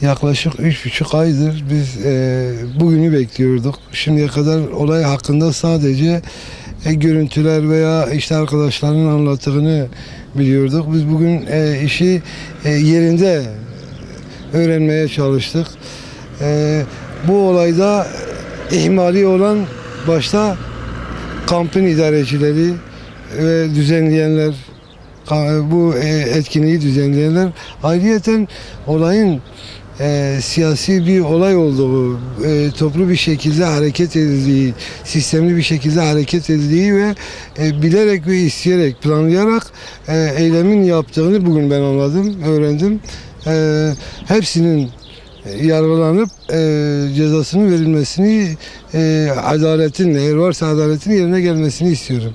Yaklaşık 3,5 aydır biz bugünü bekliyorduk. Şimdiye kadar olay hakkında sadece görüntüler veya işte arkadaşların anlattığını biliyorduk. Biz bugün işi yerinde öğrenmeye çalıştık. Bu olayda ihmali olan başta kampın idarecileri ve düzenleyenler, bu etkinliği düzenleyenler, ayrıyeten olayın siyasi bir olay olduğu, toplu bir şekilde hareket edildiği, sistemli bir şekilde hareket edildiği ve bilerek ve isteyerek, planlayarak eylemin yaptığını bugün ben anladım, öğrendim. Hepsinin yargılanıp cezasının verilmesini, adaletin, eğer varsa adaletin yerine gelmesini istiyorum.